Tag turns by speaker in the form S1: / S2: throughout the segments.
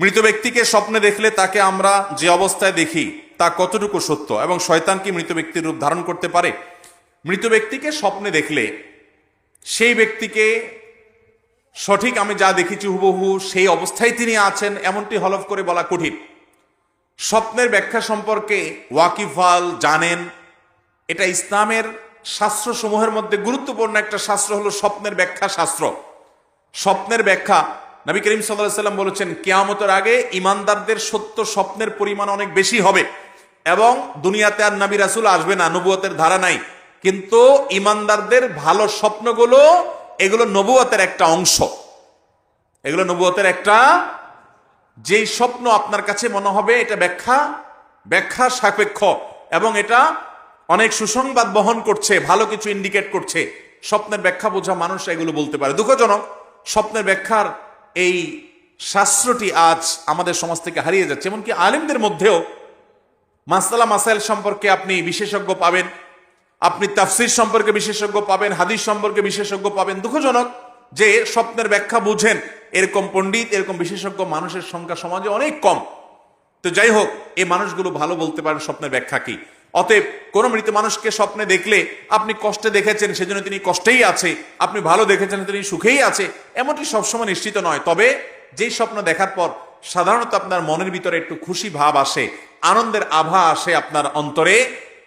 S1: মৃত ব্যক্তিকে স্বপ্নে দেখলে তাকে আমরা যে অবস্থায় দেখি তা কতটুকু সত্য, এবং শয়তান কি মৃত ব্যক্তির রূপ ধারণ করতে পারে? মৃত ব্যক্তিকে স্বপ্নে দেখলে সেই ব্যক্তিকে সঠিক আমি যা দেখেছি হুবহু সেই অবস্থায় তিনি আছেন এমনটি হলফ করে বলা কঠিন। স্বপ্নের ব্যাখ্যা সম্পর্কে ওয়াকিফাল জানেন, এটা ইসলামের শাস্ত্রসমূহের মধ্যে গুরুত্বপূর্ণ একটা শাস্ত্র হলো স্বপ্নের ব্যাখ্যা শাস্ত্র। স্বপ্নের ব্যাখ্যা নবী করিম সাল্লাল্লাহু আলাইহি ওয়াসাল্লাম বলেছেন, কিয়ামতের আগে ইমানদারদের সত্য স্বপ্নের পরিমাণ অনেক বেশি হবে, এবং দুনিয়াতে আর নবী রাসূল আসবে না, নবুয়তের ধারা নাই, কিন্তু ইমানদারদের ভালো স্বপ্নগুলো এগুলো নবুয়তের একটা অংশ, এগুলো নবুয়তের একটা, যেই স্বপ্ন আপনার কাছে মনে হবে এটা ব্যাখ্যা সাপেক্ষ এবং এটা অনেক সুসংবাদ বহন করছে, ভালো কিছু ইন্ডিকেট করছে, স্বপ্নের ব্যাখ্যা বোঝা মানুষ এগুলো বলতে পারে। দুঃখজনক, স্বপ্নের ব্যাখ্যার এই শাস্ত্রটি আজ আমাদের সমাজ থেকে হারিয়ে যাচ্ছে। এমনকি আলেমদের মধ্যেও মাসআলা মাসাইল সম্পর্কে আপনি বিশেষজ্ঞ পাবেন, আপনি তাফসীর সম্পর্কে বিশেষজ্ঞ পাবেন, হাদিস সম্পর্কে বিশেষজ্ঞ পাবেন। দুঃখজনক যে স্বপ্নের ব্যাখ্যা বুঝেন এরকম পণ্ডিত, এরকম বিশেষজ্ঞ মানুষের সংখ্যা সমাজে অনেক কম। তো যাই হোক, এই মানুষগুলো ভালো বলতে পারেন স্বপ্নের ব্যাখ্যা কি। অতএব কোন মৃত মানুষকে স্বপ্নে দেখলে আপনি কষ্টে দেখেছেন সেজন্য তিনি কষ্টেই আছে, আপনি ভালো দেখেছেন তিনি সুখেই আছে, এমনটি সবসময় নিশ্চিত নয়। তবে যেই স্বপ্ন দেখার পর সাধারণত আপনার মনের ভিতরে একটু খুশি ভাব আসে, আনন্দের আভা আসে আপনার অন্তরে,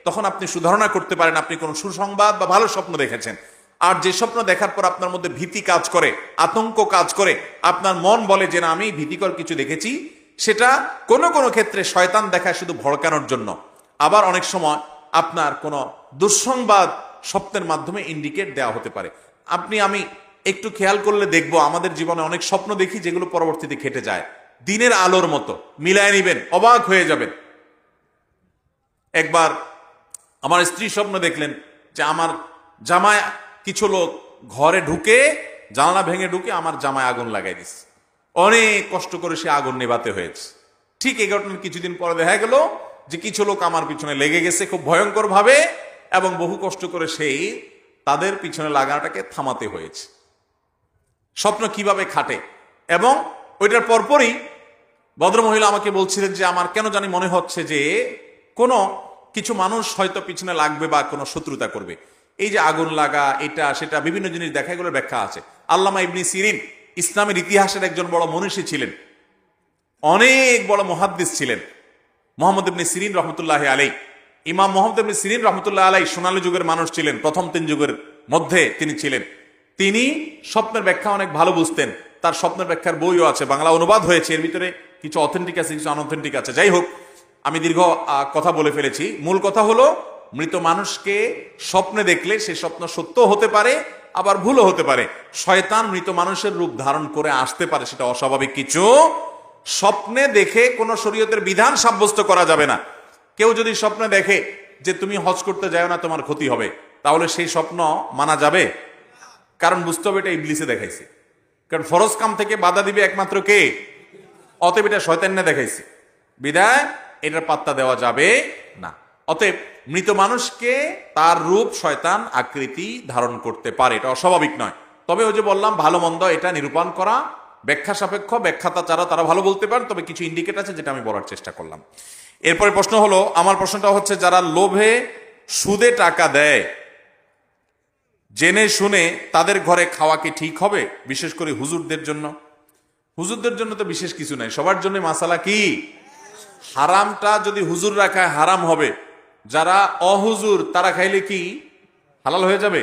S1: তখন আপনি সুধারণা করতে পারেন আপনি কোন সুসংবাদ বা ভালো স্বপ্ন দেখেছেন। আর যে স্বপ্ন দেখার পর আপনার মধ্যে ভীতি কাজ করে, আতঙ্ক কাজ করে, আপনার মন বলে যে না আমি ভীতিকর কিছু দেখেছি, সেটা কোনো কোনো ক্ষেত্রে শয়তান দেখায় শুধু ভড়কানোর জন্য। আবার অনেক সময় আপনার কোনো দুঃসংবাদ স্বপ্নের মাধ্যমে ইন্ডিকেট দেওয়া হতে পারে। আমি একটু খেয়াল করলে দেখব আমাদের জীবনে অনেক স্বপ্ন দেখি যেগুলো পরবর্তীতে খেটে যায়, দিনের আলোর মতো মিলায় নিবেন, অবাক হয়ে যাবেন। একবার আমার স্ত্রী স্বপ্ন দেখলেন যে আমার জামায় কিছু লোক ঘরে ঢুকে জানালা ভেঙে ঢুকে আমার জামায় আগুন লাগাই দিচ্ছে, অনেক কষ্ট করে সে আগুন নেভাতে হয়েছে। ঠিক এই ঘটনার কিছুদিন পরে দেখা গেল যে কিছু লোক আমার পিছনে লেগে গেছে খুব ভয়ঙ্কর ভাবে, এবং বহু কষ্ট করে সেই তাদের পিছনে লাগাটাকে থামাতে হয়েছে। স্বপ্ন কিভাবে খাটে। এবং ওইটার পরপরই ভদ্রমহিলা আমাকে বলছিলেন যে আমার কেন জানি মনে হচ্ছে যে কোনো কিছু মানুষ হয়তো পিছনে লাগবে বা কোনো শত্রুতা করবে। এই যে আগুন লাগা, এটা সেটা বিভিন্ন জিনিস দেখা, এগুলোর ব্যাখ্যা আছে। আল্লামা ইবনে সিরিন ইসলামের ইতিহাসের একজন বড় মনীষী ছিলেন, অনেক বড় মুহাদ্দিস ছিলেন, মোহাম্মদ ইবনে সিরিন রহমতুল্লাহ আলাই। ইমাম মোহাম্মদ ইবনে সিরিন রহমতুল্লাহ আলাই সোনালী যুগের মানুষ ছিলেন, প্রথম 3 যুগের মধ্যে তিনি ছিলেন। তিনি স্বপ্নের ব্যাখ্যা অনেক ভালো বুঝতেন, তার স্বপ্নের ব্যাখ্যার বইও আছে, বাংলা অনুবাদ হয়েছে, এর ভিতরে কিছু অথেন্টিক আছে, কিছু আনঅথেন্টিক আছে। যাই হোক, আমি দীর্ঘ কথা বলে ফেলেছি। মূল কথা হলো মৃত মানুষকে স্বপ্নে দেখলে সে স্বপ্ন সত্য হতে পারে, আবার ভুলও হতে পারে। শয়তান মৃত মানুষের রূপ ধারণ করে আসতে পারে, সেটা অস্বাভাবিক কিছু। স্বপ্নে দেখে কোন শরীয়তের বিধান সাব্যস্ত করা যাবে না। কেউ যদি স্বপ্নে দেখে যে তুমি হজ করতে যাও না তোমার ক্ষতি হবে, তাহলে সেই স্বপ্ন মানা যাবে? কারণ বুঝতে হবে এটা ইবলিসে দেখাইছে, কারণ ফরজ কাম থেকে বাধা দিবে একমাত্র কে? অতএব এটা শয়তানে দেখাইছে, বিদায় এটার পাত্তা দেওয়া যাবে না। অতএব মৃত মানুষকে তার রূপ শয়তান আকৃতি ধারণ করতে পারে, এটা অস্বাভাবিক নয়। তবে ওই যে বললাম ভালো মন্দ এটা নিরূপণ করা ব্যাখ্যা সাপেক্ষ, ব্যাখ্যাতা যারা তারা ভালো বলতে পারেন, তবে কিছু ইন্ডিকেট আছে যেটা আমি বলার চেষ্টা করলাম। এরপরে প্রশ্ন হলো, আমার প্রশ্নটা হচ্ছে যারা লোভে সুদে টাকা দেয় জেনে শুনে তাদের ঘরে খাওয়া কি ঠিক হবে? বিশেষ করে হুজুরদের জন্য। হুজুরদের জন্য তো বিশেষ কিছু নাই, সবার জন্য মাসালা কি? হারামটা যদি হুজুররা খায় হারাম হবে, যারা অহুজুর তারা খাইলে কি হালাল হয়ে যাবে?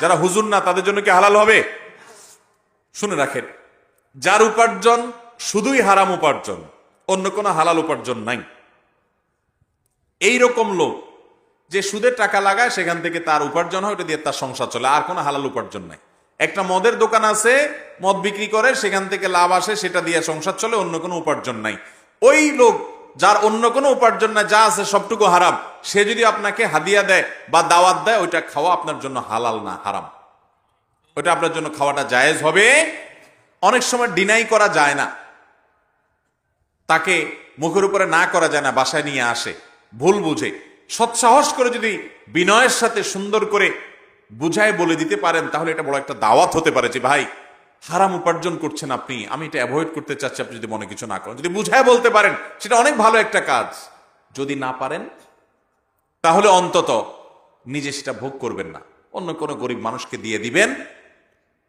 S1: যারা হুজুর না তাদের জন্য কি হালাল হবে? শুনে রাখেন, যার উপার্জন শুধুই হারাম উপার্জন, অন্য কোনো হালাল উপার্জন নাই, এইরকম লোক যে সুদের টাকা লাগায় সেখান থেকে তার উপার্জন হয়, ওটা দিয়ে তার সংসার চলে, আর কোনো হালাল উপার্জন নাই। একটা মদের দোকান আছে, মদ বিক্রি করে, সেখান থেকে লাভ আসে, সেটা দিয়ে সংসার চলে, অন্য কোনো উপার্জন নাই। ওই লোক যার অন্য কোনো উপার্জন নাই, যা আছে সবটুকু হারাম, সে যদি আপনাকে হাদিয়া দেয় বা দাওয়াত দেয়, ওইটা খাওয়া আপনার জন্য হালাল না, হারাম। ওইটা আপনার জন্য খাওয়াটা জায়েজ হবে। অনেক সময় ডিনাই করা যায় না, তাকে মুখের উপরে না করা যায় না, বাসায় নিয়ে আসে ভুল বুঝে, সৎসাহস করে যদি বিনয়ের সাথে সুন্দর করে বুঝায় বলে দিতে পারেন, তাহলে এটা বড় একটা দাওয়াত হতে পারে যে ভাই হারাম উপার্জন করছেন আপনি, আমি এটা অ্যাভয়েড করতে চাচ্ছি, আপনি যদি মনে কিছু না করেন, যদি বুঝায় বলতে পারেন সেটা অনেক ভালো একটা কাজ। যদি না পারেন তাহলে অন্তত নিজে সেটা ভোগ করবেন না, অন্য কোনো গরিব মানুষকে দিয়ে দিবেন,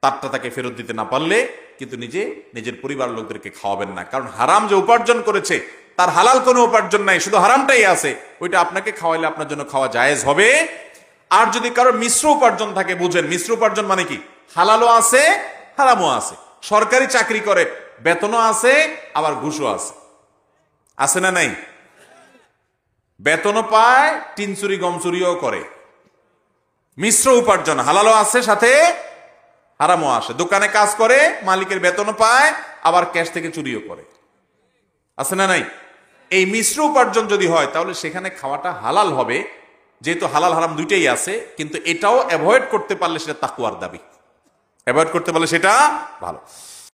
S1: তারটা তাকে ফেরত দিতে না পারলে কিন্তু নিজে নিজের পরিবার লোকদেরকে খাওয়াবেন না। কারণ হারাম যে উপার্জন করেছে তার হালাল কোনো উপার্জন নাই, শুধু হারামটাই আছে, ওইটা আপনাকে খাওয়াইলে আপনার জন্য খাওয়া জায়েজ হবে। আর যদি কারোর মিশ্র উপার্জন থাকে, বুঝেন মিশ্র উপার্জন মানে কি, হালালও আছে হারামও আছে। সরকারি চাকরি করে, বেতনও আছে আবার ঘুষও আছে, আছে না নাই? বেতনও পায়, টিন চুরি গম চুরিও করে, মিশ্র উপার্জন, হালালও আছে সাথে হারামও আসে। দোকানে কাজ করে, মালিকের বেতনও পায়, আবার ক্যাশ থেকে চুরিও করে, আছে না নাই? এই মিশ্র উপার্জন যদি হয় তাহলে সেখানে খাওয়াটা হালাল হবে, যেহেতু হালাল হারাম দুইটাই আছে। কিন্তু এটাও অ্যাভয়েড করতে পারলে সেটা তাকওয়ার দাবি, অ্যাভয়েড করতে পারলে সেটা ভালো।